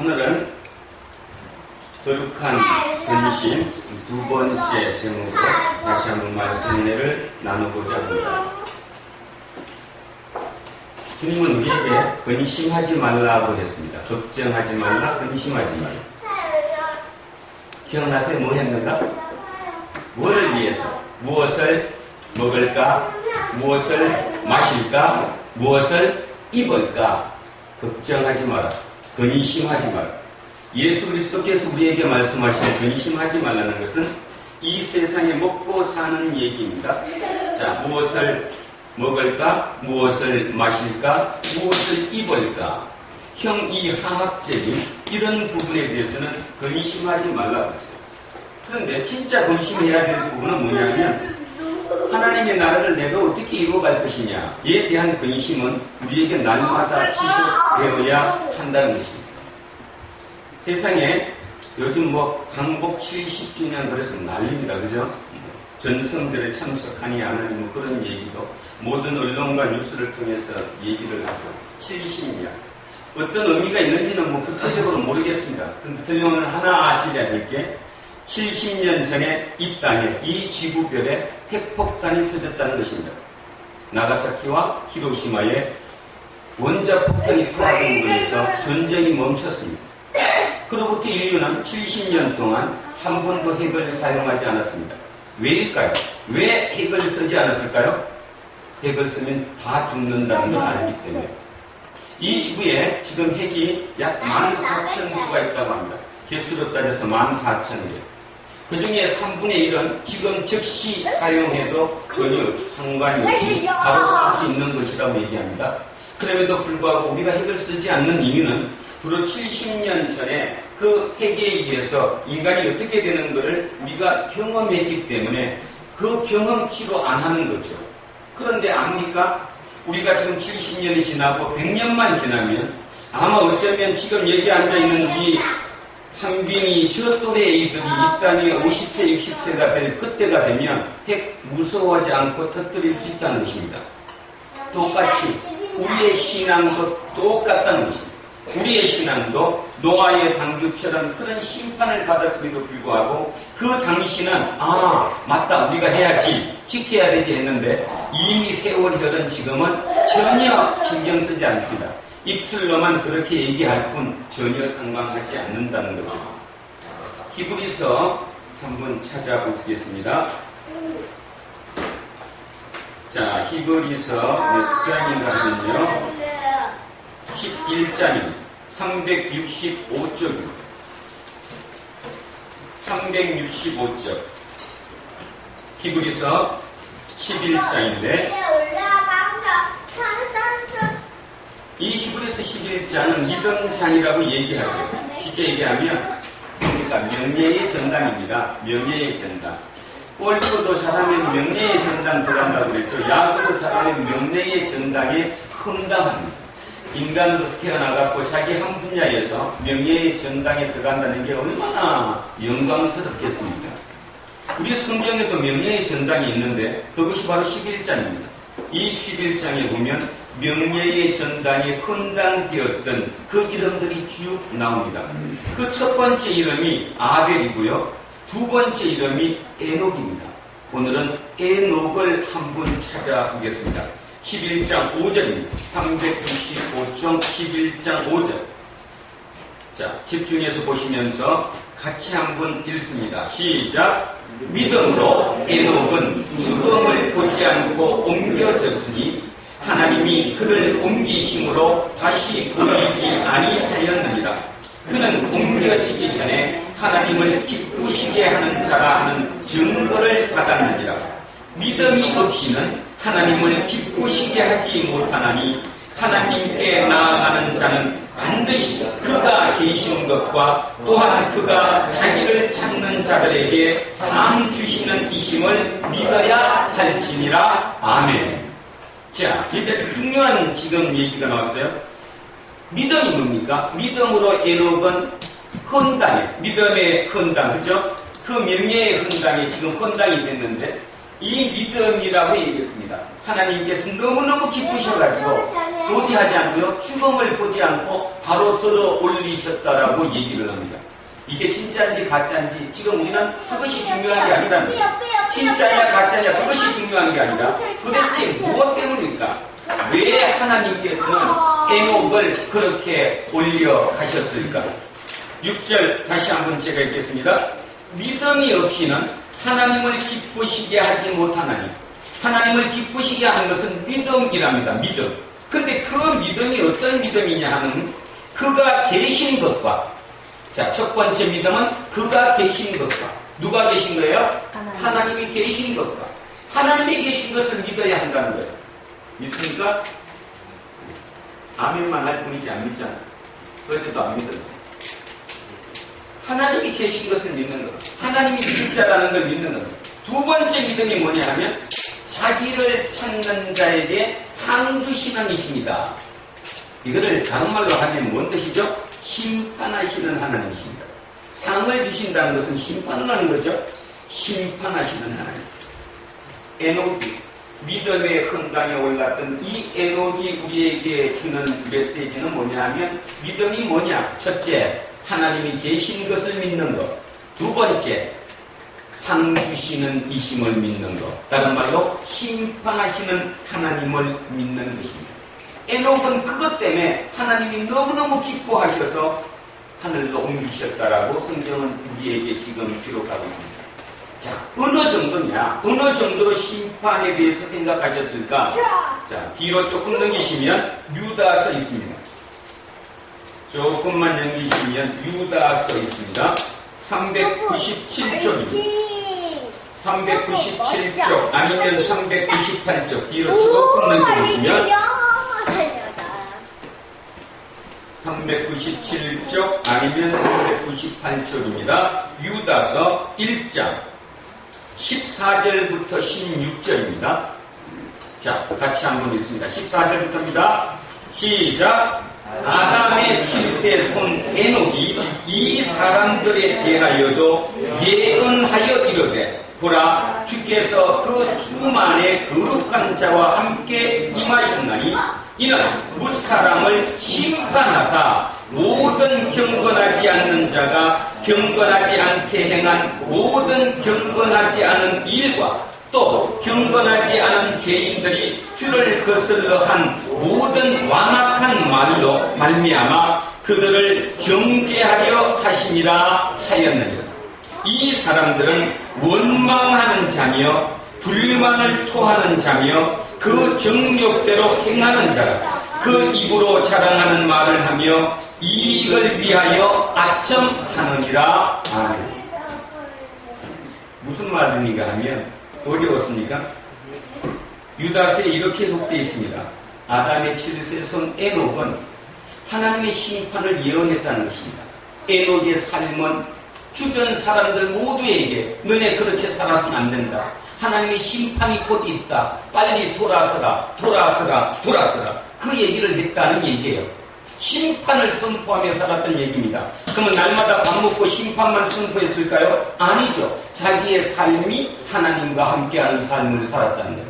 오늘은 거룩한 근심 두 번째 제목으로 다시 한번 말씀 은혜를 나누고자 합니다. 주님은 우리에게 근심하지 말라고 했습니다. 걱정하지 말라, 근심하지 말라. 기억나세요? 뭐 했는가? 뭐를 위해서? 무엇을 먹을까? 무엇을 마실까? 무엇을 입을까? 걱정하지 마라. 근심하지 마라. 예수 그리스도께서 우리에게 말씀하신 근심하지 말라는 것은 이 세상에 먹고 사는 얘기입니다. 자, 무엇을 먹을까? 무엇을 마실까? 무엇을 입을까? 형, 이 화학적인 이런 부분에 대해서는 근심하지 말라고 했어요. 그런데 진짜 근심해야 될 부분은 뭐냐면 하나님의 나라를 내가 어떻게 이루어갈 것이냐에 대한 근심은 우리에게 날마다 지속되어야 한다는 것입니다. 세상에 요즘 광복 70주년 그래서 난립니다. 그죠? 전성들에 참석하니 안 하니 그런 얘기도 모든 언론과 뉴스를 통해서 얘기를 하죠. 70년. 어떤 의미가 있는지는 구체적으로 모르겠습니다. 그런데 들려오는 하나 아셔야 될 게 70년 전에 이 땅에, 이 지구별에 핵폭탄이 터졌다는 것입니다. 나가사키와 히로시마에 원자폭탄이 투하됨으로해서 전쟁이 멈췄습니다. 그로부터 인류는 70년 동안 한 번도 핵을 사용하지 않았습니다. 왜일까요? 왜 핵을 쓰지 않았을까요? 핵을 쓰면 다 죽는다는 걸 알기 때문에. 이 지구에 지금 핵이 약 14,000개가 있다고 합니다. 개수로 따져서 14,000개. 그 중에 3분의 1은 지금 즉시 사용해도 전혀 상관이 없이 바로 쓸 수 있는 것이라고 얘기합니다. 그럼에도 불구하고 우리가 핵을 쓰지 않는 이유는 바로 70년 전에 그 핵에 의해서 인간이 어떻게 되는 것을 우리가 경험했기 때문에 그 경험치로 안 하는 거죠. 그런데 압니까? 우리가 지금 70년이 지나고 100년만 지나면 아마 어쩌면 지금 여기 앉아있는 이 한빈이 저 또래의 이들이 이 땅에 50세, 60세가 될 그때가 되면 핵 무서워하지 않고 터뜨릴 수 있다는 것입니다. 똑같이 우리의 신앙도 똑같다는 것입니다. 우리의 신앙도 노아의 방주처럼 그런 심판을 받았음에도 불구하고 그 당시는 맞다 우리가 해야지 지켜야 되지 했는데 이미 세월이 흐른 지금은 전혀 신경 쓰지 않습니다. 입술로만 그렇게 얘기할 뿐 전혀 상관하지 않는다는 거죠. 히브리서 한번 찾아보겠습니다. 자, 히브리서 몇 장인가 하면요 11장입니다. 365쪽입니다. 365쪽. 히브리서 11장인데 이 히브리서 11장은 믿음장이라고 얘기하죠. 쉽게 얘기하면 그러니까 명예의 전당입니다. 명예의 전당. 골프도 잘하면 명예의 전당 들어간다고 그랬죠. 야구도 잘하면 명예의 전당에 헌당합니다. 인간으로 태어나갖고 자기 한 분야에서 명예의 전당에 들어간다는 게 얼마나 영광스럽겠습니까? 우리 성경에도 명예의 전당이 있는데 그것이 바로 11장입니다. 이 11장에 보면 명예의 전당에 헌당되었던 그 이름들이 쭉 나옵니다. 그 첫 번째 이름이 아벨이고요. 두 번째 이름이 에녹입니다. 오늘은 에녹을 한번 찾아보겠습니다. 11장 5절입니다. 365쪽 11장 5절. 자, 집중해서 보시면서 같이 한번 읽습니다. 시작. 믿음으로 에녹은 죽음을 보지 않고 옮겨졌으니 하나님이 그를 옮기심으로 다시 보이지 아니하였느니라. 그는 옮겨지기 전에 하나님을 기쁘시게 하는 자라 하는 증거를 받았느니라. 믿음이 없이는 하나님을 기쁘시게 하지 못하나니 하나님께 나아가는 자는 반드시 그가 계시는 것과 또한 그가 자기를 찾는 자들에게 상 주시는 이심을 믿어야 할지니라. 아멘. 자, 이제 중요한 지금 얘기가 나왔어요. 믿음이 뭡니까? 믿음으로 에녹은 헌당이에요. 믿음의 헌당, 그죠? 그 명예의 헌당이 지금 헌당이 됐는데 이 믿음이라고 얘기했습니다. 하나님께서 너무너무 기쁘셔가지고 어디 하지 않고요. 죽음을 보지 않고 바로 들어 올리셨다라고 얘기를 합니다. 이게 진짜인지 가짜인지 지금 우리는 그것이 중요한 게 아니라 진짜냐 가짜냐 그것이 중요한 게 아니라 도대체 무엇 때문일까? 왜 하나님께서는 에녹을 그렇게 올려 가셨을까? 6절 다시 한번 제가 읽겠습니다. 믿음이 없이는 하나님을 기쁘시게 하지 못하나니 하나님을 기쁘시게 하는 것은 믿음이랍니다. 믿음. 근데 그 믿음이 어떤 믿음이냐 하는 그가 계신 것과 자, 첫 번째 믿음은 그가 계신 것과 누가 계신 거예요? 하나님이 계신 것과 하나님이 계신 것을 믿어야 한다는 거예요. 믿습니까? 아멘만 할 뿐이지 안 믿잖아요. 그것도 안 믿어요. 하나님이 계신 것을 믿는 것, 하나님이 진짜라는 걸 믿는 것. 두 번째 믿음이 뭐냐 하면 자기를 찾는 자에게 상 주시는 이십니다. 이거를 다른 말로 하면 뭔 뜻이죠? 심판하시는 하나님이십니다. 상을 주신다는 것은 심판을 하는 거죠. 심판하시는 하나님. 에녹이 믿음의 건강에 올랐던 이 에녹이 우리에게 주는 메시지는 뭐냐 하면 믿음이 뭐냐? 첫째, 하나님이 계신 것을 믿는 것. 두 번째, 상 주시는 이심을 믿는 것. 다른 말로 심판하시는 하나님을 믿는 것입니다. 에녹은 그것 때문에 하나님이 너무너무 기뻐하셔서 하늘로 옮기셨다라고 성경은 우리에게 지금 기록하고 있습니다. 자, 어느 정도냐? 어느 정도로 심판에 대해서 생각하셨을까? 자, 뒤로 조금 넘기시면 유다서 있습니다. 조금만 넘기시면 유다서 있습니다. 397쪽입니다. 397쪽 아니면 398쪽 뒤로 조금 넘겨보시면 397쪽 아니면 398쪽입니다. 유다서 1장 14절부터 16절입니다. 자, 같이 한번 읽습니다. 14절부터입니다. 시작. 아담의 칠대손 에녹이 이 사람들에 대하여도 예언하여 이르되 보라, 주께서 그 수만의 거룩한 자와 함께 임하셨나니 이는 무사람을 심판하사 모든 경건하지 않는 자가 경건하지 않게 행한 모든 경건하지 않은 일과 또 경건하지 않은 죄인들이 주를 거슬러 한 모든 완악한 말로 말미암아 그들을 정죄하려 하심이라 하였느니라. 이 사람들은 원망하는 자며 불만을 토하는 자며 그 정욕대로 행하는 자라. 그 입으로 자랑하는 말을 하며 이익을 위하여 아첨하느니라. 아멘. 무슨 말입니까 하면 어려웠습니까? 유다서에 이렇게 속되어 있습니다. 아담의 칠세손 에녹은 하나님의 심판을 예언했다는 것입니다. 에녹의 삶은 주변 사람들 모두에게 너네 그렇게 살아서는 안 된다. 하나님의 심판이 곧 있다. 빨리 돌아서라. 그 얘기를 했다는 얘기예요. 심판을 선포하며 살았던 얘기입니다. 그러면 날마다 밥 먹고 심판만 선포했을까요? 아니죠. 자기의 삶이 하나님과 함께하는 삶을 살았다는 거예요.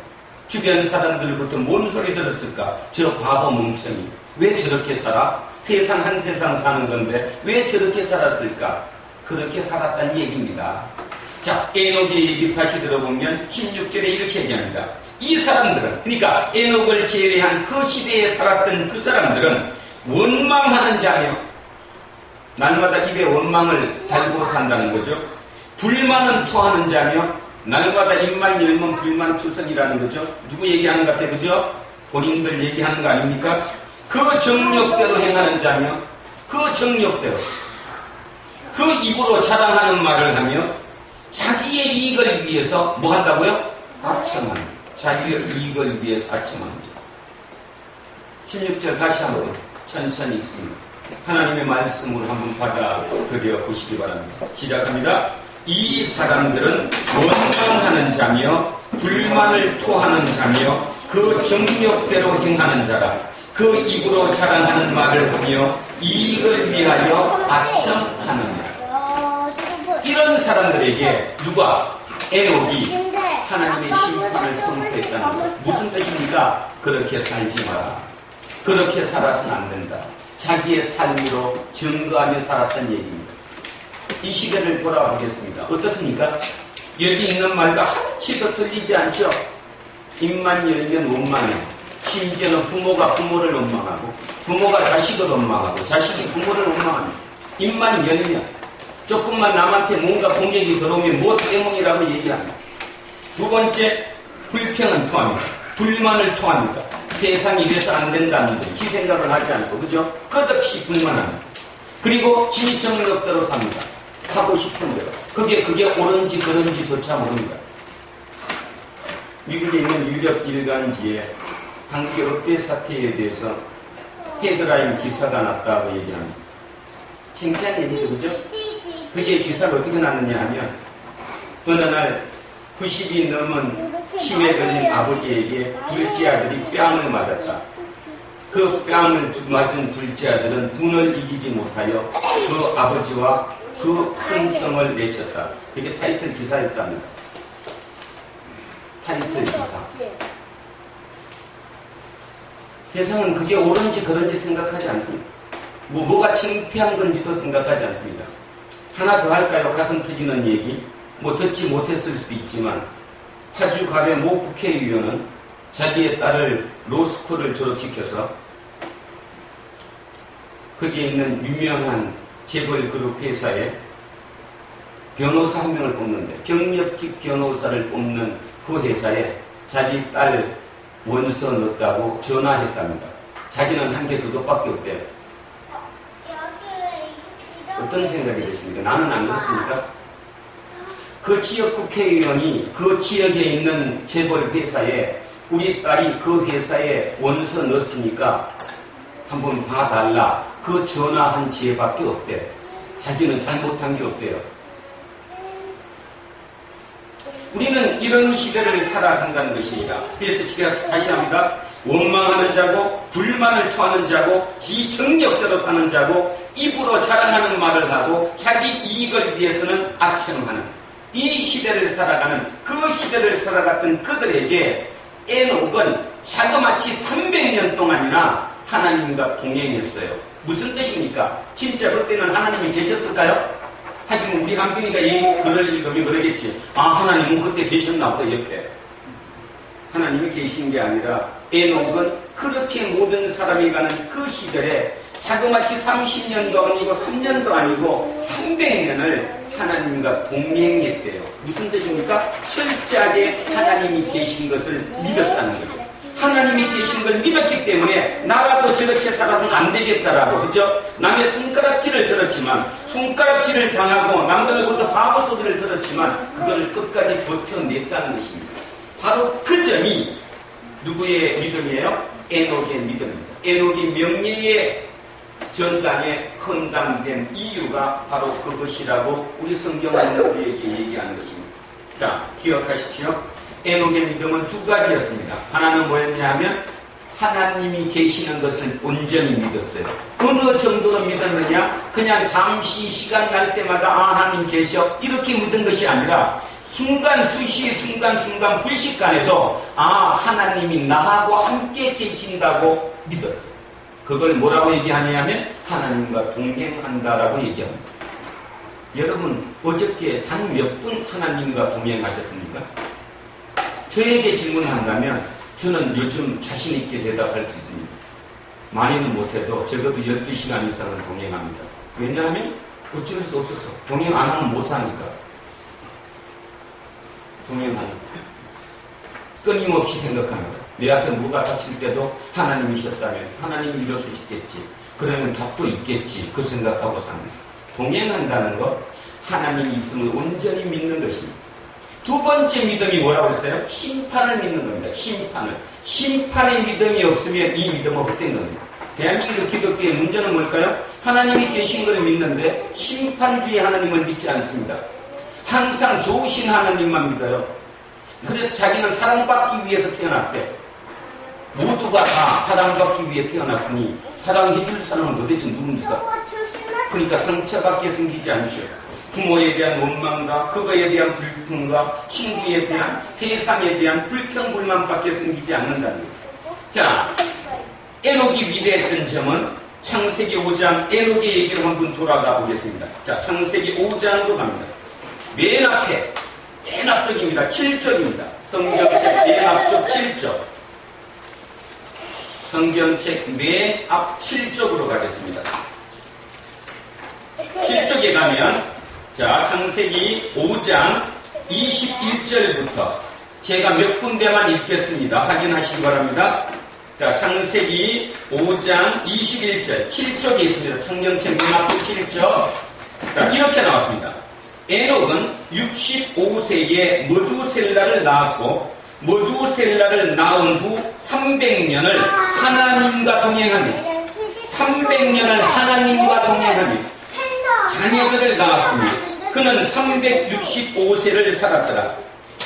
주변 사람들부터 뭔 소리 들었을까? 저 바보 멍청이. 왜 저렇게 살아? 세상 한 세상 사는 건데 왜 저렇게 살았을까? 그렇게 살았다는 얘기입니다. 자, 에녹의 얘기 다시 들어보면 16절에 이렇게 얘기합니다. 이 사람들은, 그러니까 에녹을 제외한 그 시대에 살았던 그 사람들은 원망하는 자며 날마다 입에 원망을 달고 산다는 거죠. 불만은 토하는 자며 날마다 입만 열면 불만투성이라는 거죠. 누구 얘기하는 것 같아요? 그죠? 본인들 얘기하는 거 아닙니까? 그 정욕대로 행하는 자며 그 정욕대로 그 입으로 자랑하는 말을 하며 자기의 이익을 위해서 뭐 한다고요? 아첨합니다. 자기의 이익을 위해서 아첨합니다. 16절 다시 한번 천천히 읽습니다. 하나님의 말씀을 한번 받아들여 보시기 바랍니다. 시작합니다. 이 사람들은 원망하는 자며 불만을 토하는 자며 그 정욕대로 행하는 자라. 그 입으로 자랑하는 말을 하며 이익을 위하여 아첨하느니라. 이런 사람들에게 누가? 에녹이 하나님의 심판을 선포했다는 것. 무슨 뜻입니까? 그렇게 살지 마라. 그렇게 살아서는 안 된다. 자기의 삶으로 증거하며 살았던 얘기입니다. 이 시대를 돌아와 보겠습니다. 어떻습니까? 여기 있는 말과 한치도 틀리지 않죠? 입만 열면 원망해. 심지어는 부모가 부모를 원망하고 부모가 자식을 원망하고 자식이 부모를 원망합니다. 입만 열면 조금만 남한테 뭔가 공격이 들어오면 뭐 때문이라고 얘기합니다. 두 번째, 불평은 토합니다. 불만을 토합니다. 세상이 이래서 안 된다는 데 지 생각을 하지 않고, 그죠? 끝없이 불만합니다. 그리고 진정력대로 삽니다. 하고 싶은 대로. 그게 옳은지 그른지조차 모릅니다. 미국에 있는 유력 일간지에 한국의 롯데 사태에 대해서 헤드라인 기사가 났다고 얘기합니다. 창피한 얘기죠, 그죠? 그게 기사가 어떻게 났느냐 하면, 어느 날 90이 넘은 치매 걸린 아버지에게 둘째 아들이 뺨을 맞았다. 그 뺨을 맞은 둘째 아들은 분을 이기지 못하여 그 아버지와 그 큰 병을 내쳤다. 이게 타이틀 기사였답니다. 타이틀 기사. 세상은 그게 옳은지 그런지 생각하지 않습니다. 뭐가 창피한 건지도 생각하지 않습니다. 하나 더 할까요? 가슴 터지는 얘기. 뭐 듣지 못했을 수도 있지만 파주 갑의 모 국회의원은 자기의 딸을 로스쿨을 졸업시켜서 거기에 있는 유명한 재벌 그룹 회사에 변호사 한 명을 뽑는데 경력직 변호사를 뽑는 그 회사에 자기 딸 원서 넣었다고 전화했답니다. 자기는 한 게 그것밖에 없대요. 어떤 생각이 드십니까? 나는 안 그렇습니까? 그 지역 국회의원이 그 지역에 있는 재벌 회사에 우리 딸이 그 회사에 원서 넣었으니까 한번 봐달라. 그 전화한 지혜밖에 없대. 자기는 잘못한 게 없대요. 우리는 이런 시대를 살아간다는 것입니다. 그래서 제가 다시 합니다. 원망하는 자고 불만을 토하는 자고 지 정력대로 사는 자고 입으로 자랑하는 말을 하고 자기 이익을 위해서는 악청하는 이 시대를 살아가는 그 시대를 살아갔던 그들에게 에녹은 자그마치 300년 동안이나 하나님과 동행했어요. 무슨 뜻입니까? 진짜 그때는 하나님이 계셨을까요? 하지만 우리 한빈이가 이 글을 읽으면 그러겠지. 아, 하나님은 그때 계셨나 보다 옆에. 하나님이 계신 게 아니라 에녹은 그렇게 모든 사람이 가는 그 시절에 자그마치 30년도 아니고 3년도 아니고 300년을 하나님과 동행했대요. 무슨 뜻입니까? 철저하게 하나님이 계신 것을 믿었다는 거죠. 하나님이 계신 걸 믿었기 때문에 나라도 저렇게 살아서는 안 되겠다라고, 그죠? 남의 손가락질을 들었지만, 손가락질을 당하고 남들보다 바보 소리를 들었지만 그걸 끝까지 버텨냈다는 것입니다. 바로 그 점이 누구의 믿음이에요? 에녹의 믿음입니다. 에녹이 명예의 전당에 헌담된 이유가 바로 그것이라고 우리 성경은 우리에게 얘기하는 것입니다. 자, 기억하십시오. 에녹의 믿음은 두 가지였습니다. 하나는 뭐였냐 하면 하나님이 계시는 것을 온전히 믿었어요. 어느 정도로 믿었느냐? 그냥 잠시 시간 날 때마다 아, 하나님 계셔 이렇게 믿은 것이 아니라 순간 수시 순간 불식간에도 아, 하나님이 나하고 함께 계신다고 믿었어요. 그걸 뭐라고 얘기하냐면 하나님과 동행한다라고 얘기합니다. 여러분 어저께 단 몇 분 하나님과 동행하셨습니까? 저에게 질문한다면 저는 요즘 자신 있게 대답할 수 있습니다. 많이는 못해도 적어도 12시간 이상은 동행합니다. 왜냐하면 어쩔 수 없어서 동행 안 하면 못 사니까. 동행하는 끊임없이 생각합니다. 내 앞에 뭐가 닥칠 때도 하나님이셨다면 하나님이 이루어주시겠지. 그러면 답도 있겠지. 그 생각하고 삽니다. 동행한다는 것, 하나님이 있음을 온전히 믿는 것입니다. 두 번째 믿음이 뭐라고 했어요? 심판을 믿는 겁니다. 심판을. 심판의 믿음이 없으면 이 믿음은 헛된 겁니다. 대한민국 기독교의 문제는 뭘까요? 하나님이 계신 걸 믿는데 심판주의 하나님을 믿지 않습니다. 항상 좋으신 하나님만 믿어요. 그래서 자기는 사랑받기 위해서 태어났대. 모두가 다 사랑받기 위해 태어났으니 사랑해줄 사람은 도대체 누굽니까? 그러니까 상처받게 생기지 않죠. 부모에 대한 원망과 그거에 대한 불평과 친구에 대한 세상에 대한 불평불만밖에 생기지 않는다는 거죠. 자, 에녹이 위대했던 점은 창세기 5장 에녹의 얘기로 한번 돌아가 보겠습니다. 자, 창세기 5장으로 갑니다. 맨 앞에, 맨 앞쪽입니다. 7쪽입니다. 성경책 맨 앞쪽 7쪽. 성경책 맨 앞 7쪽으로 가겠습니다. 7쪽에 가면, 자, 창세기 5장 21절부터 제가 몇 군데만 읽겠습니다. 확인하시기 바랍니다. 자, 창세기 5장 21절 7쪽에 있습니다. 성경책 맨 앞 7쪽. 자, 이렇게 나왔습니다. 에녹은 65세에 머두셀라를 낳았고 머두셀라를 낳은 후 300년을 하나님과 동행하며 300년을 하나님과 동행하며 자녀들을 낳았습니다. 그는 365세를 살았더라.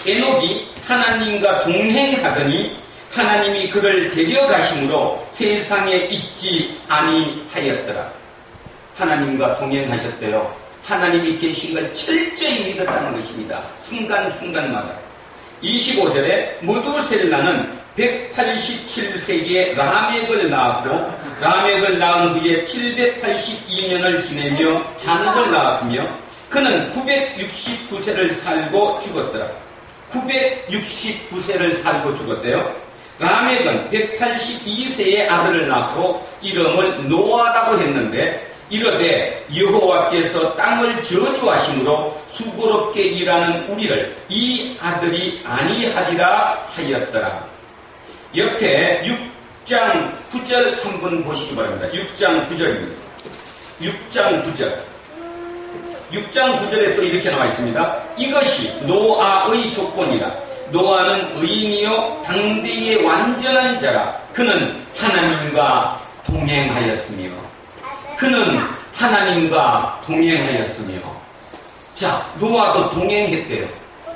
에녹이 하나님과 동행하더니 하나님이 그를 데려가심으로 세상에 있지 아니하였더라. 하나님과 동행하셨대요. 하나님이 계신 걸 철저히 믿었다는 것입니다. 순간순간마다. 25절에 머두셀라는 187세기에 라멕을 낳았고 라멕을 낳은 후에 782년을 지내며 자녀를 낳았으며 그는 969세를 살고 죽었더라. 969세를 살고 죽었대요. 라멕은 182세의 아들을 낳고 이름을 노아라고 했는데 이르되 여호와께서 땅을 저주하심으로 수고롭게 일하는 우리를 이 아들이 아니하리라 하였더라. 옆에 6장 9절 한번 보시기 바랍니다. 6장 9절입니다. 6장 9절. 6장 9절에 또 이렇게 나와 있습니다. 이것이 노아의 조건이라. 노아는 의인이요 당대의 완전한 자라. 그는 하나님과 동행하였으며 그는 하나님과 동행하였으며. 자, 노아도 동행했대요.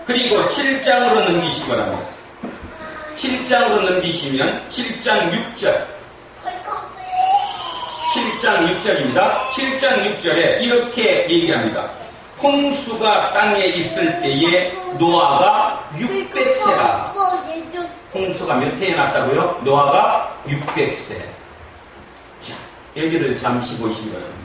그리고 7장으로 넘기시기 바랍니다. 7장으로 넘기시면 7장 6절. 7장 6절입니다. 7장 6절에 이렇게 얘기합니다. 홍수가 땅에 있을 때에 노아가 600세라. 홍수가 몇 해에 났다고요? 노아가 600세. 자, 여기를 잠시 보시기 바랍니다.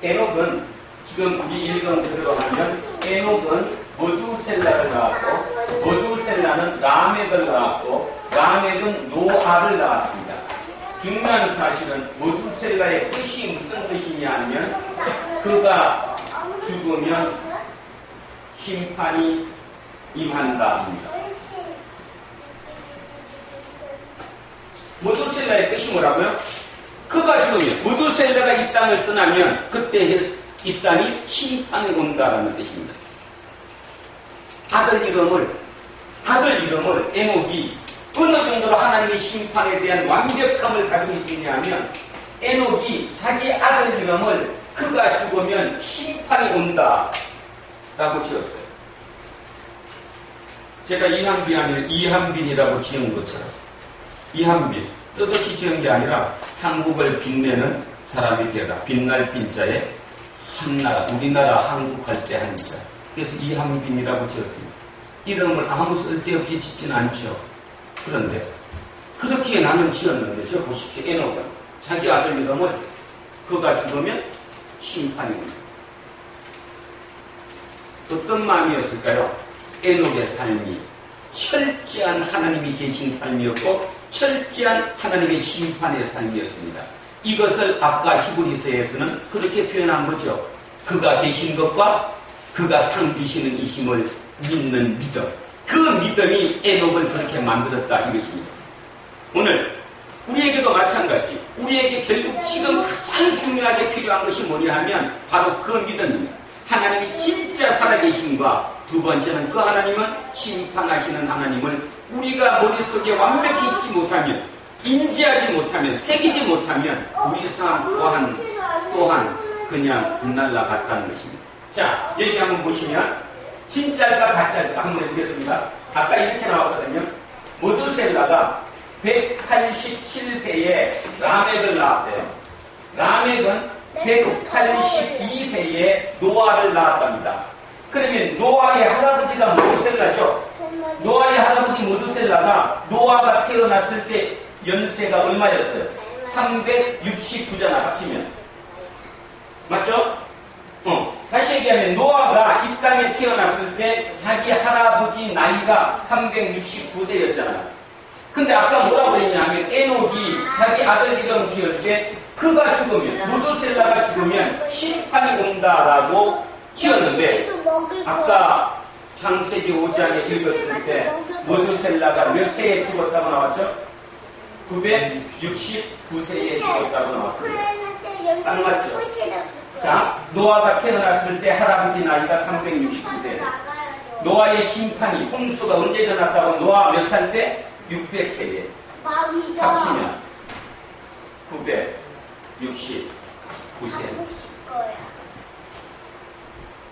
에녹은 지금 우리 읽은 대로 하면 에녹은 머두셀라를 낳았고 머두셀라는 라멕을 낳았고 라멕은 노아를 낳았습니다. 중요한 사실은 머두셀라의 뜻이 무슨 뜻이냐 하면 그가 죽으면 심판이 임한다입니다. 머두셀라의 뜻이 뭐라고요? 그가 죽으면 머두셀라가 이 땅을 떠나면 그때 이 땅이 심판이 온다라는 뜻입니다. 아들 이름을 에녹이 어느 정도로 하나님의 심판에 대한 완벽함을 가지고 있느냐 하면 에녹이 자기 아들 이름을 그가 죽으면 심판이 온다 라고 지었어요. 제가 이한빈 아니면 이한빈이라고 지은 것처럼 이한빈 뜻없이 지은 게 아니라 한국을 빛내는 사람이 되라. 빛날 빛자에 한나라 우리나라 한국 할 때 한자. 그래서 이한빈이라고 지었습니다. 이름을 아무 쓸데없이 짓진 않죠. 그런데 그렇게 나는 지었는데 저 보십시오. 에녹은 자기 아들 이름을 그가 죽으면 심판이 옵니다. 어떤 마음이었을까요? 에녹의 삶이 철저한 하나님이 계신 삶이었고 철저한 하나님의 심판의 삶이었습니다. 이것을 아까 히브리서에서는 그렇게 표현한 거죠. 그가 계신 것과 그가 상 주시는 이 힘을 믿는 믿음. 그 믿음이 에녹을 그렇게 만들었다 이것입니다. 오늘 우리에게도 마찬가지. 우리에게 결국 지금 가장 중요하게 필요한 것이 뭐냐 하면 바로 그 믿음입니다. 하나님이 진짜 살아계신과 두 번째는 그 하나님은 심판하시는 하나님을 우리가 머릿속에 완벽히 잊지 못하면 인지하지 못하면 새기지 못하면 우리 삶 또한 그냥 날라갔다는 것입니다. 자, 여기 한번 보시면 진짜일까 가짜일까 한번 해보겠습니다. 아까 이렇게 나왔거든요. 머두셀라가 187세에 라멕을 낳았대요. 라멕은 182세에 노아를 낳았답니다. 그러면 노아의 할아버지가 머두셀라죠. 노아의 할아버지 머두셀라가 노아가 태어났을 때 연세가 얼마였어요? 369잖아, 합치면. 맞죠? 다시 얘기하면 노아가 이 땅에 태어났을 때 자기 할아버지 나이가 369세였잖아요. 근데 아까 뭐라고 했냐면 에녹이 자기 아들 이름 지을 때 그가 죽으면, 무두셀라가 죽으면 심판이 온다라고 지었는데 아까 창세기 5장에 읽었을 때 무두셀라가 몇 세에 죽었다고 나왔죠? 969세에 죽었다고 나왔습니다. 딱 맞죠? 자, 노아가 태어났을 때 할아버지 나이가 369세. 노아의 심판이, 홍수가 언제 일어났다고? 노아 몇 살 때? 600세에. 합치면 969세.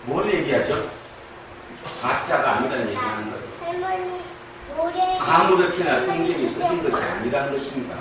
뭘 얘기하죠? 가짜가 아니라는 얘기하는 거예요. 할머니, 노래 아무렇게나 성경이 쓰신 것이 아니라는 것입니다.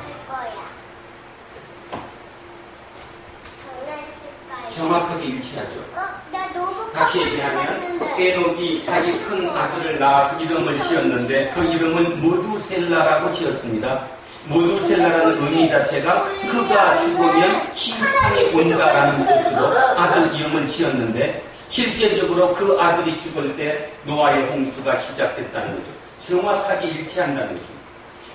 정확하게 일치하죠. 나 너무 다시 얘기하면 에녹이 자기 큰 아들을 낳아서 이름을 지었는데 그 이름은 무두셀라라고 지었습니다. 무두셀라라는 의미 자체가 그가 죽으면 심판이 온다라는 뜻으로 아들 이름을 지었는데 실제적으로 그 아들이 죽을 때 노아의 홍수가 시작됐다는 거죠. 정확하게 일치한다는 거죠.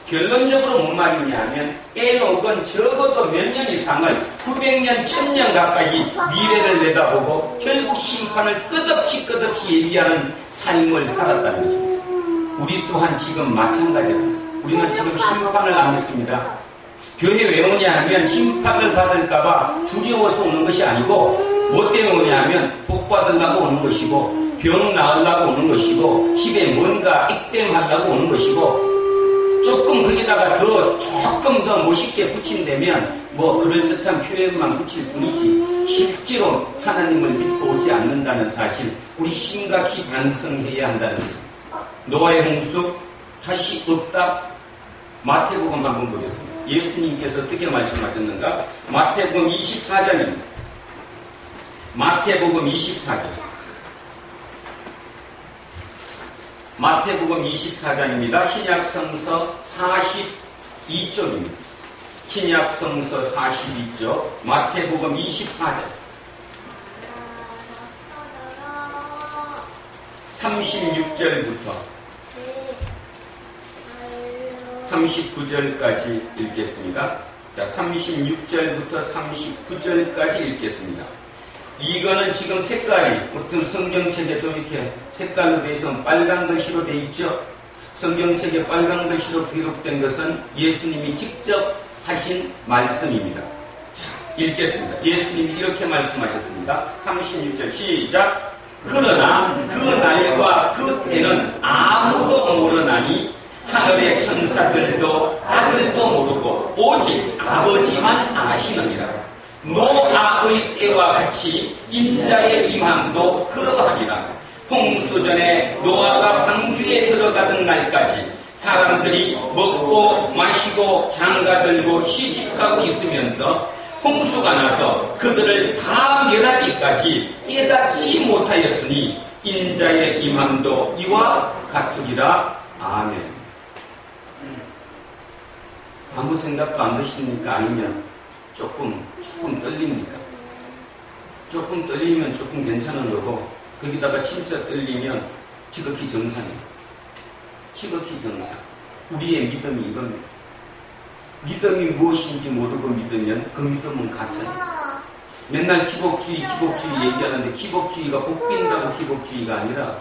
결론적으로 뭔 말이냐면 에녹은 적어도 몇 년 이상을 900년, 1000년 가까이 미래를 내다보고 결국 심판을 끝없이 얘기하는 삶을 살았다는 거죠. 우리 또한 지금 마찬가지입니다. 우리는 지금 심판을 안 했습니다. 교회 왜 오냐 하면 심판을 받을까봐 두려워서 오는 것이 아니고 뭐 때문에 오냐 하면 복 받으려고 오는 것이고 병 나으려고 오는 것이고 집에 뭔가 입댐하려고 오는 것이고 조금 거기다가 조금 더 멋있게 붙인다면 뭐 그럴듯한 표현만 붙일 뿐이지 실제로 하나님을 믿고 오지 않는다는 사실 우리 심각히 반성해야 한다는 거죠. 노아의 홍수 다시 없다. 마태복음 한번 보겠습니다. 예수님께서 어떻게 말씀하셨는가? 마태복음 24장입니다. 마태복음 24장. 마태복음 24장입니다. 신약성서 42쪽입니다. 신약성서 42쪽, 마태복음 24장. 36절부터 39절까지 읽겠습니다. 자, 36절부터 39절까지 읽겠습니다. 이거는 지금 색깔이 어떤 성경책에 좀 이렇게 색깔로 되어 있으면 빨간 글씨로 되어 있죠. 성경책에 빨간 글씨로 기록된 것은 예수님이 직접 하신 말씀입니다. 자, 읽겠습니다. 예수님이 이렇게 말씀하셨습니다. 36절 시작. 그러나 그 날과 그 때는 아무도 모르나니 하늘의 천사들도 아들도 모르고 오직 아버지만 아시느니라. 노아의 때와 같이 인자의 임함도 그러하리라. 홍수전에 노아가 방주에 들어가던 날까지 사람들이 먹고 마시고 장가들고 시집가고 있으면서 홍수가 나서 그들을 다 멸하기까지 깨닫지 못하였으니 인자의 임함도 이와 같으리라. 아멘. 아무 생각도 안 드십니까? 아니면 조금 떨립니까? 조금 떨리면 조금 괜찮은 거고 거기다가 진짜 떨리면 지극히 정상입니다. 지극히 정상. 우리의 믿음이 이겁니다. 믿음이 무엇인지 모르고 믿으면 그 믿음은 가짜입니다. 맨날 기복주의 얘기하는데 기복주의가 복빈다고 기복주의가 아니라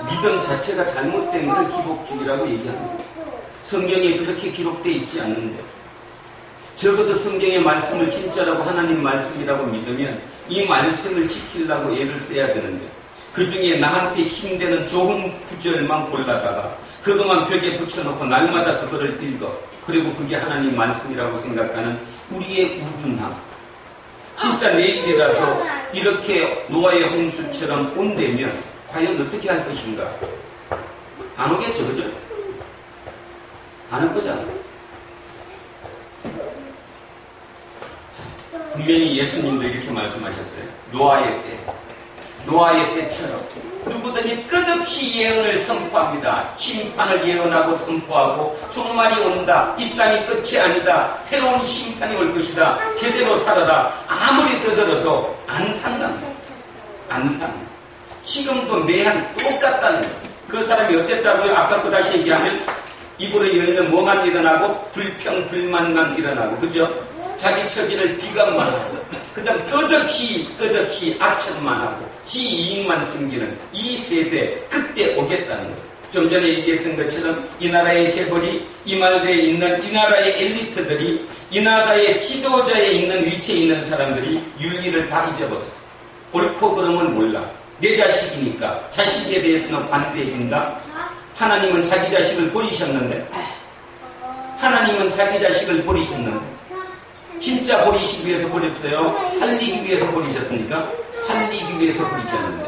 믿음 자체가 잘못된 걸 기복주의라고 얘기합니다. 성경에 그렇게 기록되어 있지 않는데 적어도 성경의 말씀을 진짜라고 하나님 말씀이라고 믿으면 이 말씀을 지키려고 애를 써야 되는데 그 중에 나한테 힘되는 좋은 구절만 골라다가 그것만 벽에 붙여놓고 날마다 그거를 읽어. 그리고 그게 하나님 말씀이라고 생각하는 우리의 우둔함. 진짜 내일이라도 이렇게 노아의 홍수처럼 온다면 과연 어떻게 할 것인가? 안 오겠죠, 그죠? 안 올 거잖아요. 분명히 예수님도 이렇게 말씀하셨어요. 노아의 때처럼 누구든지 끝없이 예언을 선포합니다. 심판을 예언하고 선포하고 종말이 온다. 이 땅이 끝이 아니다. 새로운 심판이 올 것이다. 제대로 살아라. 아무리 떠들어도 안 산답니다. 안 산다. 지금도 매한 똑같다는 거예요. 그 사람이 어땠다고요? 아까 그 다시 얘기하면 입으로 열면 뭐만 일어나고 불평 불만만 일어나고 그죠? 자기 처지를 비관만 하고 그 다음 끝없이 악천만 하고 지 이익만 생기는 이 세대 그때 오겠다는 거예요. 좀 전에 얘기했던 것처럼 이 나라의 재벌이 이 마을에 있는 이 나라의 엘리트들이 이 나라의 지도자에 있는 위치에 있는 사람들이 윤리를 다 잊어버렸어. 옳고 그름은 몰라. 내 자식이니까 자식에 대해서는 반대해준다. 하나님은 자기 자식을 버리셨는데 하나님은 자기 자식을 버리셨는데 진짜 버리시기 위해서 버렸어요? 살리기 위해서 버리셨습니까? 살리기 위해서 버리셨는데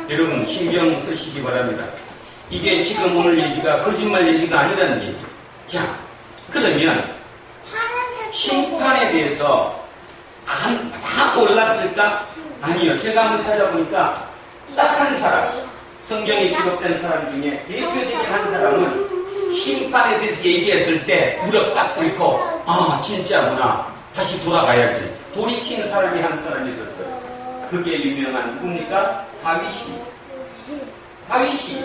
여러분 신경 쓰시기 바랍니다. 이게 지금 오늘 얘기가 거짓말 얘기가 아니라는 얘기. 자 그러면 심판에 대해서 다 몰랐을까? 아니요. 제가 한번 찾아보니까 딱 한 사람 성경에 기록된 사람 중에 대표적인 한 사람은 심판에 대해서 얘기했을 때 무릎 딱 꿇고 아 진짜구나 다시 돌아가야지 돌이킨 사람이 한 사람이 있었어요. 그게 유명한 누굽니까? 다윗이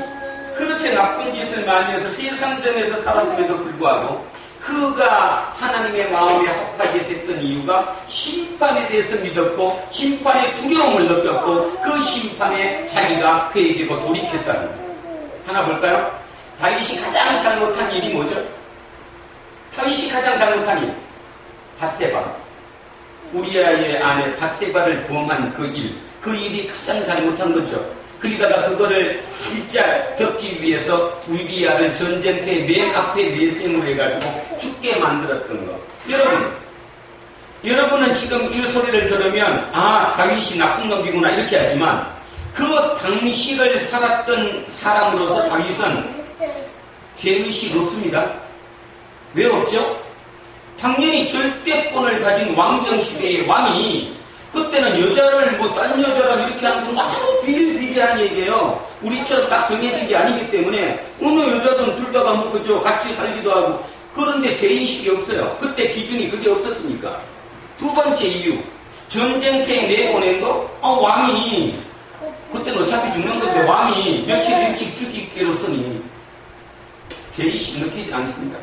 그렇게 나쁜 짓을 많이 해서 세상전에서 살았음에도 불구하고 그가 하나님의 마음에 합하게 됐던 이유가 심판에 대해서 믿었고 심판의 두려움을 느꼈고 그 심판에 자기가 회개되고 돌이켰다는 거예요. 하나 볼까요? 다윗이 가장 잘못한 일이 뭐죠? 다윗이 가장 잘못한 일 밧세바 우리아의 아내 밧세바를 범한 그 일이 가장 잘못한 거죠. 그러다가 그거를 살짝 덮기 위해서 우리아를 전쟁터의 맨 앞에 내세움을 해가지고 죽게 만들었던 거. 여러분은 지금 이 소리를 들으면 아 다윗이 나쁜 놈이구나 이렇게 하지만 그 당시를 살았던 사람으로서 다윗은 죄의식 없습니다. 왜 없죠? 당연히 절대권을 가진 왕정시대의 왕이 그때는 여자를 딴 여자랑 이렇게 하는 건 아주 비일비재한 얘기예요. 우리처럼 딱 정해진 게 아니기 때문에 어느 여자든 둘 다가 뭐 그죠 같이 살기도 하고 그런데 죄의식이 없어요. 그때 기준이 그게 없었으니까. 두 번째 이유 전쟁터에 내보낸 거 왕이 그때는 어차피 죽는 건데 왕이 며칠 일찍 죽이기로서니 죄의식 느끼지 않습니다.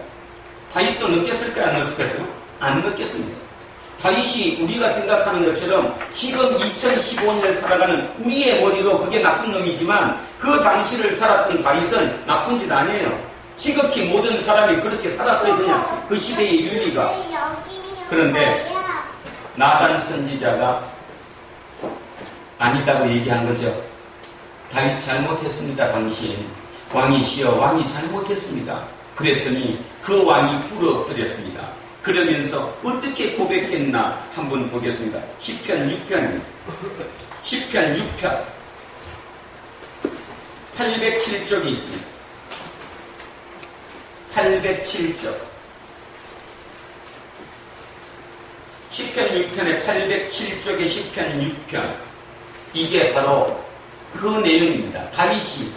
다윗도 느꼈을까요? 안 느꼈어요? 안 느꼈습니다. 다윗이 우리가 생각하는 것처럼 지금 2015년을 살아가는 우리의 머리로 그게 나쁜 놈이지만 그 당시를 살았던 다윗은 나쁜 짓 아니에요. 지극히 모든 사람이 그렇게 살았어요. 그냥 그 시대의 윤리가. 그런데 나단 선지자가 아니다고 얘기한 거죠. 다윗 잘못했습니다. 당신 왕이시여 왕이 잘못했습니다. 그랬더니 그 왕이 꿇어뜨렸습니다. 그러면서 어떻게 고백했나 한번 보겠습니다. 시편 6편 807쪽이 있습니다. 807쪽 시편 6편의 807쪽의 시편 6편 이게 바로 그 내용입니다. 다윗이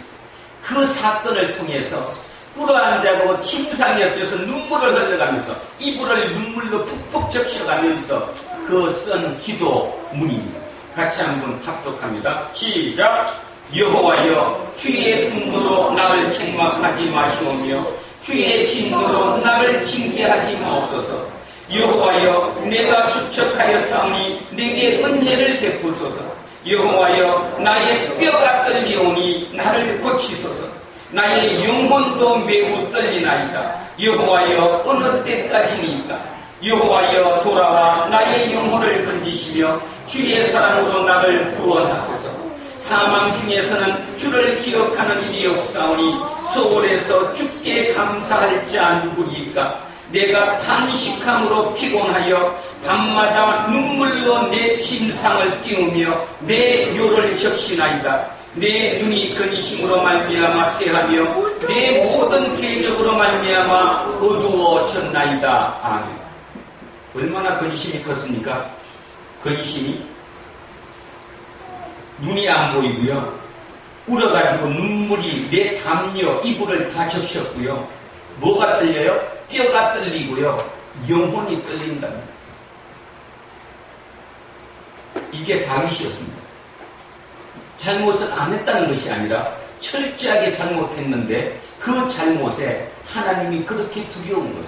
그 사건을 통해서 꿇어앉아고 침상에 엎여서 눈물을 흘려가면서 이불을 눈물로 푹푹 적셔가면서 그 쓴 기도문입니다. 같이 한번 합독합니다. 시작! 여호와여 주의 분노로 나를 책망하지 마시오며 주의 진노로 나를 징계하지 마옵소서. 여호와여 내가 수척하여 싸우니 내게 은혜를 베푸소서. 여호와여 나의 뼈가 떨리오니 나를 고치소서. 나의 영혼도 매우 떨리나이다. 여호와여 어느 때까지니까. 여호와여 돌아와 나의 영혼을 건지시며 주의 사랑으로 나를 구원하소서. 사망 중에서는 주를 기억하는 일이 없사오니 소홀에서 주께 감사할 자 누구리까. 내가 탄식함으로 피곤하여 밤마다 눈물로 내 침상을 띄우며 내 요를 적시나이다. 내 눈이 근심으로 말미암아 쇠하며 내 모든 궤적으로 말미암아 어두워졌나이다. 아멘. 얼마나 근심이 컸습니까? 근심이 눈이 안 보이고요. 울어가지고 눈물이 내 담요, 이불을 다 적셨고요. 뭐가 떨려요? 뼈가 떨리고요. 영혼이 떨린답니다. 이게 다윗이었습니다. 잘못을 안 했다는 것이 아니라 철저하게 잘못했는데 그 잘못에 하나님이 그렇게 두려운 거예요.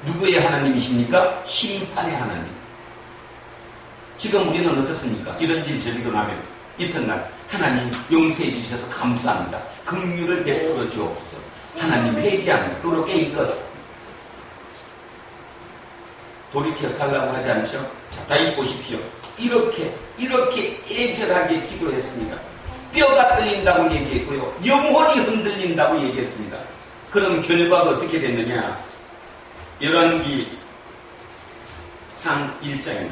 누구의 하나님이십니까? 심판의 하나님. 지금 우리는 어떻습니까? 이런 일 저리도 나면 이튿날 하나님 용서해 주셔서 감사합니다. 긍휼을 베풀어 주옵소서. 하나님 회개합니다. 그리고 게임 끝. 돌이켜 살라고 하지 않죠? 자, 다윗 보십시오. 이렇게 애절하게 기도했습니다. 뼈가 떨린다고 얘기했고요. 영혼이 흔들린다고 얘기했습니다. 그럼 결과가 어떻게 됐느냐? 열왕기상 1장입니다.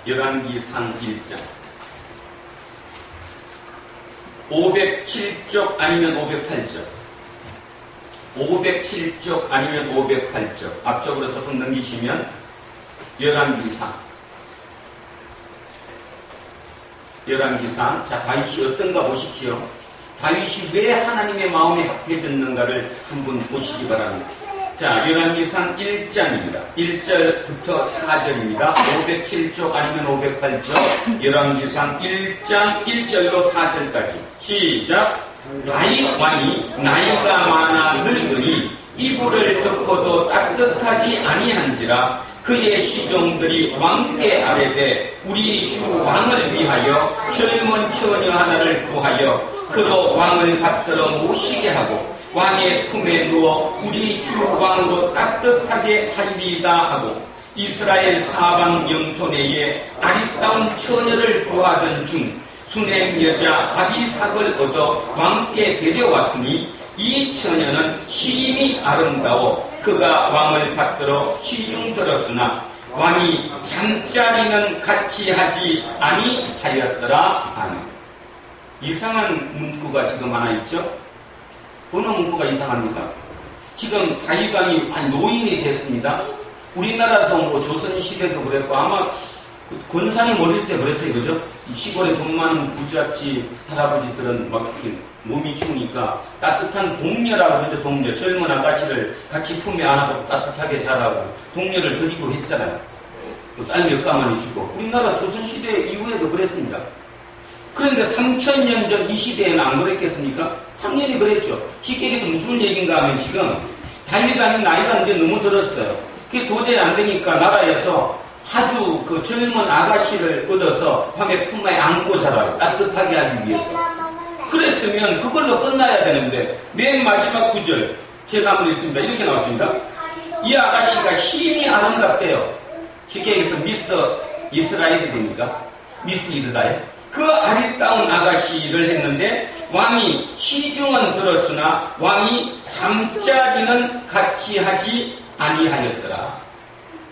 열왕기상 1장. 507쪽 아니면 508쪽. 507쪽 아니면 508쪽. 앞쪽으로 조금 넘기시면 열왕기상. 열왕기상. 자, 다윗이 어떤가 보십시오. 다윗이 왜 하나님의 마음에 합해졌는가를 한번 보시기 바랍니다. 자, 열왕기상 1장입니다. 1절부터 4절입니다. 507쪽 아니면 508쪽. 열왕기상 1장 1절로 4절까지. 시작. 다윗 왕이 나이가 많아 늙으니 이불을 덮어도 따뜻하지 아니한지라 그의 시종들이 왕께 아뢰되 우리 주 왕을 위하여 젊은 처녀 하나를 구하여 그로 왕을 받들어 모시게 하고 왕의 품에 누워 우리 주 왕으로 따뜻하게 하리이다 하고 이스라엘 사방 영토 내에 아리따운 처녀를 구하던 중 수냄 여자 아비삭을 얻어 왕께 데려왔으니 이 처녀는 심히 아름다워 그가 왕을 받들어 시중들었으나 왕이 잠자리는 같이 하지 아니하였더라. 아멘. 이상한 문구가 지금 하나 있죠? 어느 문구가 이상합니까? 지금 다윗 왕이 노인이 됐습니다. 우리나라도 뭐 조선시대도 그랬고 아마 권상이 어릴 때 그랬어요. 그죠? 시골에 돈 많은 부잣집 할아버지들은 막 몸이 추우니까 따뜻한 동료라고 그러죠. 동료. 젊은 아가씨를 같이 품에 안아서 따뜻하게 자라고 동료를 드리고 했잖아요. 쌀 몇 가마니 주고. 우리나라 조선시대 이후에도 그랬습니다. 그런데 3000년 전 이 시대에는 안 그랬겠습니까? 당연히 그랬죠. 쉽게 얘기해서 무슨 얘기인가 하면 지금 다윗 왕이 나이가 이제 너무 들었어요. 그게 도저히 안 되니까 나라에서 아주 그 젊은 아가씨를 얻어서 밤에 품에 안고 자라고 따뜻하게 하기 위해서. 그랬으면 그걸로 끝나야 되는데 맨 마지막 구절 제가 한번 읽습니다. 이렇게 나왔습니다. 이 아가씨가 심히 아름답대요. 쉽게 얘기해서 미스 이스라엘이 됩니까? 미스 이스라엘. 그 아리따운 아가씨를 했는데 왕이 시중은 들었으나 왕이 잠자리는 같이 하지 아니하였더라.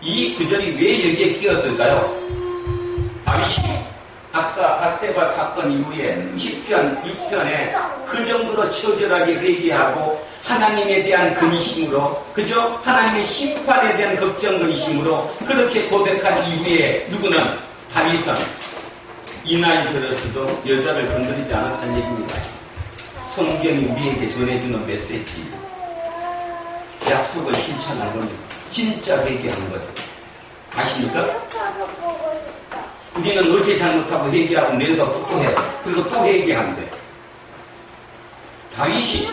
이 구절이 왜 여기에 끼었을까요? 다윗이 아까 밧세바 사건 이후에 10편, 6편에 그 정도로 처절하게 회개하고 하나님에 대한 근심으로, 그죠? 하나님의 심판에 대한 걱정 근심으로 그렇게 고백한 이후에 누구는 다윗은 이 나이 들었어도 여자를 건드리지 않았다는 얘기입니다. 성경이 우리에게 전해주는 메시지. 약속을 실천한 겁니다. 진짜 회개한 거예요. 아십니까? 우리는 어제 잘못하고 회개하고 내일도 또 해. 그리고 또 회개하는데. 다윗이고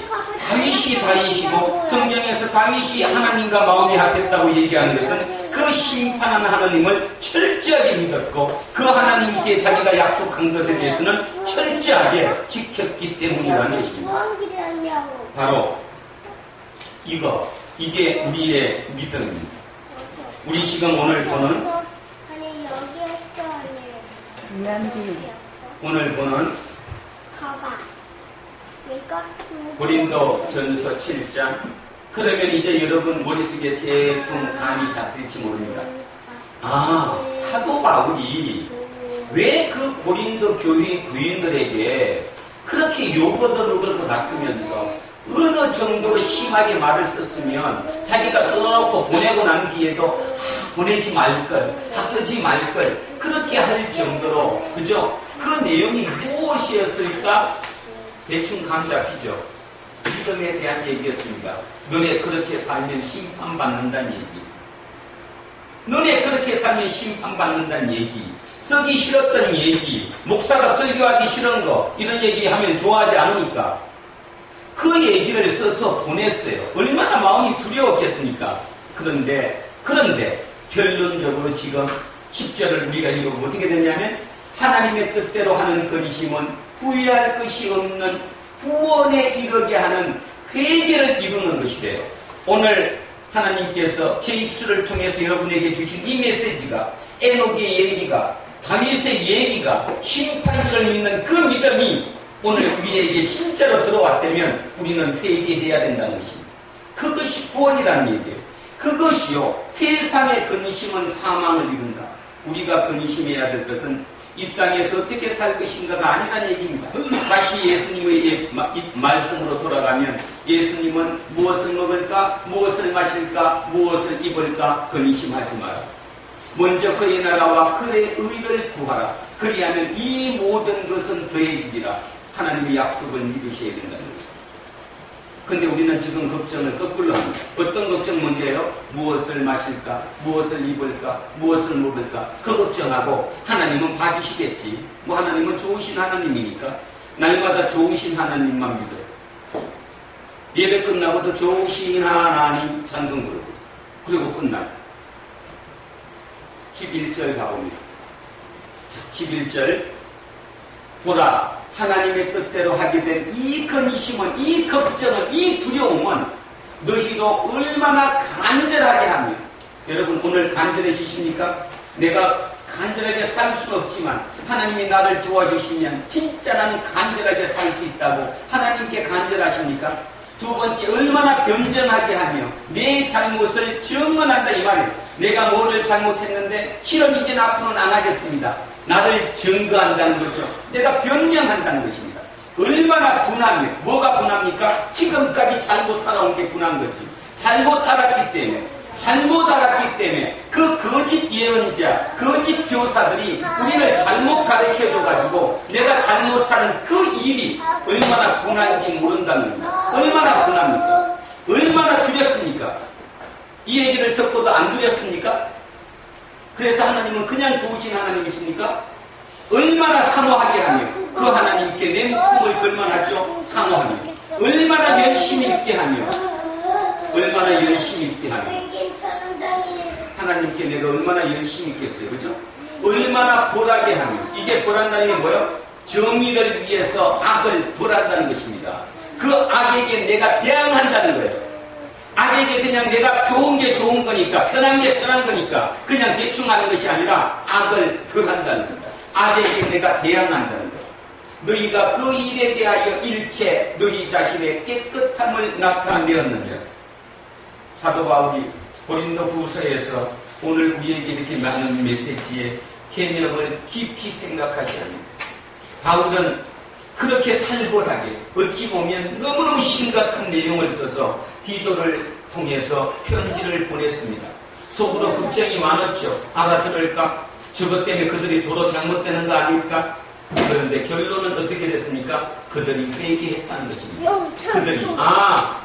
성경에서 다윗이 하나님과 마음이 합했다고 얘기하는 것은 그 심판하는 하나님을 철저하게 믿었고 그 하나님께 자기가 약속한 것에 대해서는 철저하게 지켰기 때문이라는 것입니다. 바로 이게 우리의 믿음입니다. 우리 지금 오늘 보는 고린도 전서 7장. 그러면 이제 여러분 머릿속에 제품 감이 잡힐지 모릅니다. 사도 바울이 왜 그 고린도 교회 교인들에게 그렇게 요거도 닦으면서 어느 정도로 심하게 말을 썼으면 자기가 써놓고 보내고 난 뒤에도 보내지 말걸, 쓰지 말걸 그렇게 할 정도로, 그죠? 그 내용이 무엇이었을까? 대충 감 잡히죠. 믿음에 대한 얘기였습니다. 너네 그렇게 살면 심판받는다는 얘기. 너네 그렇게 살면 심판받는다는 얘기. 쓰기 싫었던 얘기, 목사가 설교하기 싫은 거, 이런 얘기 하면 좋아하지 않으니까 그 얘기를 써서 보냈어요. 얼마나 마음이 두려웠겠습니까? 그런데 결론적으로 지금 10절을 우리가 읽어보면 어떻게 됐냐면, 하나님의 뜻대로 하는 근심은 후회할 것이 없는 구원에 이르게 하는 회개를 이루는 것이래요. 오늘 하나님께서 제 입술을 통해서 여러분에게 주신 이 메시지가, 에녹의 얘기가, 다윗의 얘기가, 심판기를 믿는 그 믿음이 오늘 우리에게 진짜로 들어왔다면 우리는 회개해야 된다는 것입니다. 그것이 구원이라는 얘기예요. 그것이요, 세상의 근심은 사망을 이룬다. 우리가 근심해야 될 것은 이 땅에서 어떻게 살 것인가가 아니라는 얘기입니다. 다시 예수님의 말씀으로 돌아가면, 예수님은 무엇을 먹을까, 무엇을 마실까, 무엇을 입을까 근심하지 마라. 먼저 그의 나라와 그의 의를 구하라. 그리하면 이 모든 것은 더해지리라. 하나님의 약속을 믿으셔야 된다는 거죠. 근데 우리는 지금 걱정을 거꾸로 합니다. 어떤 걱정 문제예요? 무엇을 마실까? 무엇을 입을까? 무엇을 먹을까? 그 걱정하고, 하나님은 봐주시겠지. 뭐 하나님은 좋으신 하나님이니까 날마다 좋으신 하나님만 믿어요. 예배 끝나고도 좋으신 하나님 찬송 부르고, 그리고 끝나요. 11절 가봅니다. 11절 보라, 하나님의 뜻대로 하게 된 이 근심은, 이 걱정은, 이 두려움은 너희로 얼마나 간절하게 하며, 여러분 오늘 간절해지십니까? 내가 간절하게 살 수는 없지만 하나님이 나를 도와주시면 진짜 나는 간절하게 살 수 있다고 하나님께 간절하십니까? 두 번째, 얼마나 변전하게 하며 내 잘못을 증언한다 이 말이에요. 내가 뭐를 잘못했는데 실은 이제 앞으로는 안 하겠습니다. 나를 증거한다는 거죠. 내가 변명한다는 것입니다. 얼마나 분하며, 뭐가 분합니까? 지금까지 잘못 살아온 게 분한 거지. 잘못 알았기 때문에 그 거짓 예언자, 거짓 교사들이 우리를 잘못 가르쳐줘가지고 내가 잘못 사는 그 일이 얼마나 분한지 모른다는 겁니다. 얼마나 분합니까? 얼마나 두렵습니까? 이 얘기를 듣고도 안 두렵습니까? 그래서 하나님은 그냥 좋으신 하나님이십니까? 얼마나 사모하게 하며 그 하나님께 내 목숨을 걸만하죠. 사모하며 얼마나 열심히 있게 하며, 얼마나 열심히 있게 하며, 하나님께 내가 얼마나 열심히 있겠어요. 그죠? 얼마나 벌하게 하며, 이게 벌한다는 게 뭐예요? 정의를 위해서 악을 벌한다는 것입니다. 그 악에게 내가 대항한다는 거예요. 악에게 그냥 내가 좋은 게 좋은 거니까, 편한 게 편한 거니까 그냥 대충 하는 것이 아니라 악을 벌한다는 겁니다. 악에게 내가 대항한다는 거예요. 너희가 그 일에 대하여 일체 너희 자신의 깨끗함을 나타내었느냐. 사도 바울이 고린도 후서에서 오늘 우리에게 이렇게 많은 메시지의 개념을 깊이 생각하셔야 합니다. 바울은 그렇게 살벌하게, 어찌 보면 너무너무 심각한 내용을 써서 디도를 통해서 편지를 보냈습니다. 속으로 걱정이 많았죠. 알아들을까? 저것 때문에 그들이 도로 잘못되는 거 아닐까? 그런데 결론은 어떻게 됐습니까? 그들이 회개했다는 것입니다. 그들이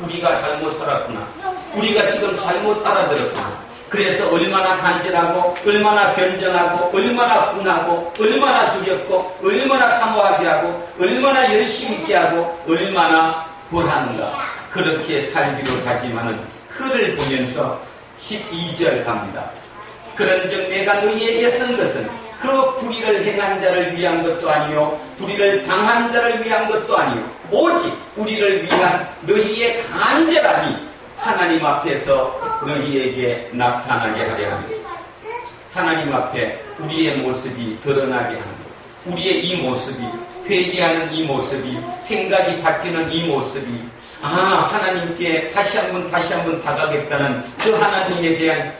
우리가 잘못 살았구나. 우리가 지금 잘못 알아들었구나. 그래서 얼마나 간절하고, 얼마나 변전하고, 얼마나 분하고, 얼마나 두렵고, 얼마나 사모하게 하고, 얼마나 열심히 있게 하고, 얼마나 불한가. 그렇게 살기로 다짐하는 그를 보면서 12절 갑니다. 그런즉 내가 너희에게 쓴 것은 그 불의를 행한 자를 위한 것도 아니요 불의를 당한 자를 위한 것도 아니요 오직 우리를 위한 너희의 간절함이 하나님 앞에서 너희에게 나타나게 하려 합니다. 하나님 앞에 우리의 모습이 드러나게 하는 것, 우리의 이 모습이, 회개하는 이 모습이, 생각이 바뀌는 이 모습이, 하나님께 다시 한번 다가겠다는 그 하나님에 대한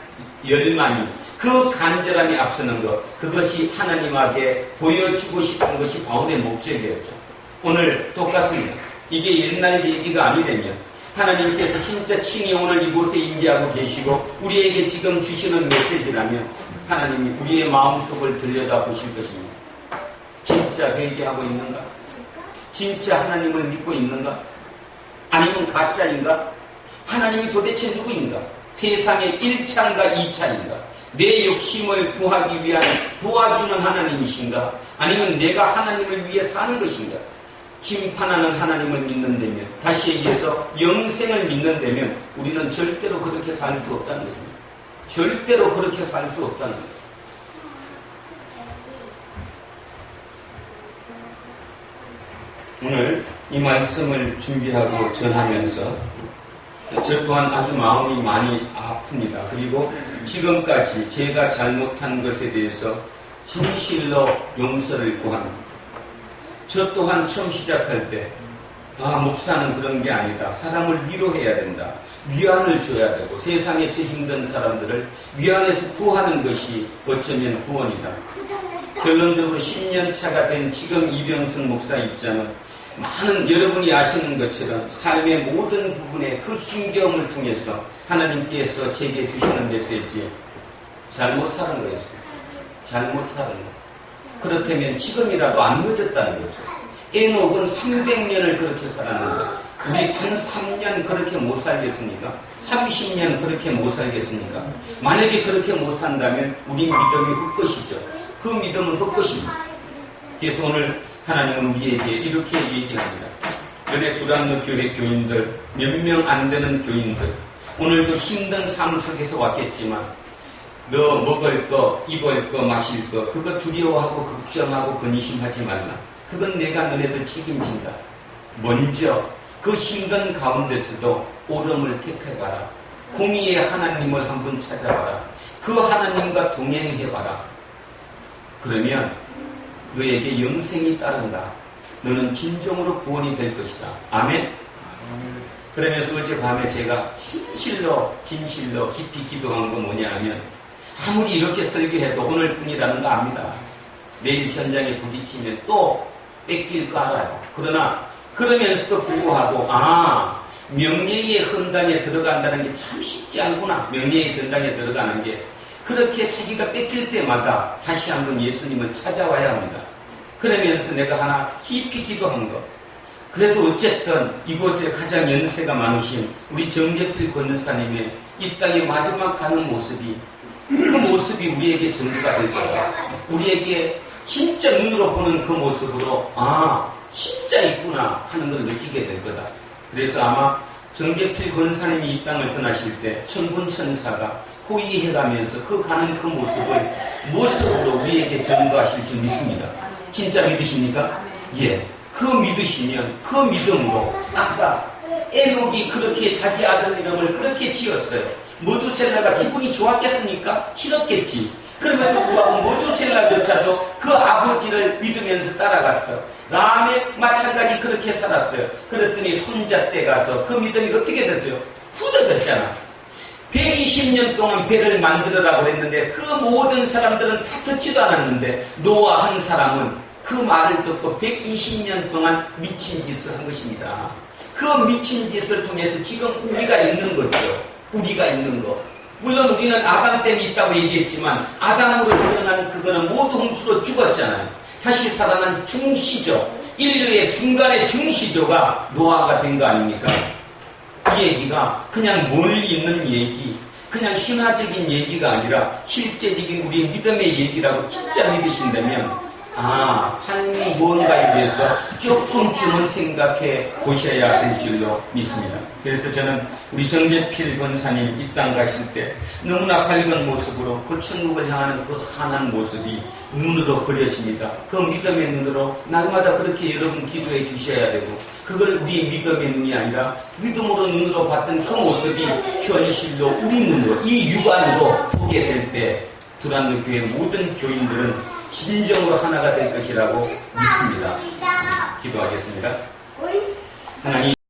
열망이, 그 간절함이 앞서는 것, 그것이 하나님에게 보여주고 싶은 것이 바울의 목적이었죠. 오늘 똑같습니다. 이게 옛날 얘기가 아니라면 하나님께서 진짜 친히 오늘 이곳에 임재하고 계시고 우리에게 지금 주시는 메시지라면 하나님이 우리의 마음속을 들여다보실 것입니다. 진짜 회개하고 있는가? 진짜 하나님을 믿고 있는가? 아니면 가짜인가? 하나님이 도대체 누구인가? 세상의 1차인가 2차인가? 내 욕심을 구하기 위한 도와주는 하나님이신가? 아니면 내가 하나님을 위해 사는 것인가? 심판하는 하나님을 믿는다면, 다시 얘기해서 영생을 믿는다면 우리는 절대로 그렇게 살 수 없다는 것입니다. 절대로 그렇게 살 수 없다는 것입니다. 오늘 이 말씀을 준비하고 전하면서 저 또한 아주 마음이 많이 아픕니다. 그리고 지금까지 제가 잘못한 것에 대해서 진실로 용서를 구합니다. 저 또한 처음 시작할 때 목사는 그런 게 아니다. 사람을 위로해야 된다. 위안을 줘야 되고 세상에 저 힘든 사람들을 위안해서 구하는 것이 어쩌면 구원이다. 결론적으로 10년 차가 된 지금 이병순 목사 입장은 많은 여러분이 아시는 것처럼 삶의 모든 부분에 그 힘겨움을 통해서 하나님께서 제게 주시는 메시지, 잘못 사는 거였어요. 잘못 사는 거. 그렇다면 지금이라도 안 늦었다는 거죠. 에녹은 300년을 그렇게 살았는데 우리 단 3년 그렇게 못 살겠습니까? 30년 그렇게 못 살겠습니까? 만약에 그렇게 못 산다면 우리 믿음이 헛것이죠. 그 믿음은 헛것입니다. 그래서 오늘 하나님은 우리에게 이렇게 얘기합니다. 너네 두란노 교회 교인들, 몇 명 안 되는 교인들, 오늘도 힘든 삶 속에서 왔겠지만 너 먹을 거, 입을 거, 마실 거 그거 두려워하고 걱정하고 근심하지 말라. 그건 내가 너네들 책임진다. 먼저 그 힘든 가운데서도 오름을 택해봐라. 공의의 하나님을 한번 찾아봐라. 그 하나님과 동행해봐라. 그러면 너에게 영생이 따른다. 너는 진정으로 구원이 될 것이다. 아멘. 그러면서 어젯밤에 제가 진실로 깊이 기도한 건 뭐냐 하면 아무리 이렇게 설교해도 오늘뿐이라는 거 압니다. 내일 현장에 부딪히면 또 뺏길 거 알아요. 그러나 그러면서도 불구하고 명예의 헌당에 들어간다는 게 참 쉽지 않구나. 명예의 전당에 들어가는 게 그렇게 자기가 뺏길 때마다 다시 한번 예수님을 찾아와야 합니다. 그러면서 내가 하나 깊이 기도한 거. 그래도 어쨌든 이곳에 가장 연세가 많으신 우리 정재필 권사님의 이 땅의 마지막 가는 모습이 그 모습이 우리에게 전부가 될 거다. 우리에게 진짜 눈으로 보는 그 모습으로 진짜 있구나 하는 걸 느끼게 될 거다. 그래서 아마 정재필 권사님이 이 땅을 떠나실 때 천군천사가 호위해가면서 그 가는 그 모습으로 우리에게 전도하실 줄 믿습니다. 진짜 믿으십니까? 예. 그 믿으시면 그 믿음으로 아까 에녹이 그렇게 자기 아들 이름을 그렇게 지었어요. 모두셀라가 기분이 좋았겠습니까? 싫었겠지. 그럼에도 불구하고 모두셀라조차도 그 아버지를 믿으면서 따라갔어. 라멕 마찬가지 그렇게 살았어요. 그랬더니 손자 때 가서 그 믿음이 어떻게 됐어요? 후더졌잖아. 120년 동안 배를 만들어라고 그랬는데 그 모든 사람들은 다 듣지도 않았는데 노아 한 사람은 그 말을 듣고 120년 동안 미친 짓을 한 것입니다. 그 미친 짓을 통해서 지금 우리가 있는 거죠. 우리가 있는 거. 물론 우리는 아담 때문에 있다고 얘기했지만 아담으로 태어난 그거는 모두 홍수로 죽었잖아요. 다시 살아난 중시조, 인류의 중간의 중시조가 노아가 된 거 아닙니까? 이 얘기가 그냥 멀리 있는 얘기, 그냥 신화적인 얘기가 아니라 실제적인 우리 믿음의 얘기라고 진짜 믿으신다면 삶이 무언가에 대해서 조금쯤은 생각해 보셔야 할 줄로 믿습니다. 그래서 저는 우리 정재필 권사님 이 땅 가실 때 너무나 밝은 모습으로 그 천국을 향하는 그 환한 모습이 눈으로 그려집니다. 그 믿음의 눈으로 날마다 그렇게 여러분 기도해 주셔야 되고 그걸 우리 믿음의 눈이 아니라 믿음으로 눈으로 봤던 그 모습이 현실로 우리 눈으로 이 육안으로 보게 될 때 두란노 교회 모든 교인들은 진정으로 하나가 될 것이라고 믿습니다. 기도하겠습니다. 하나님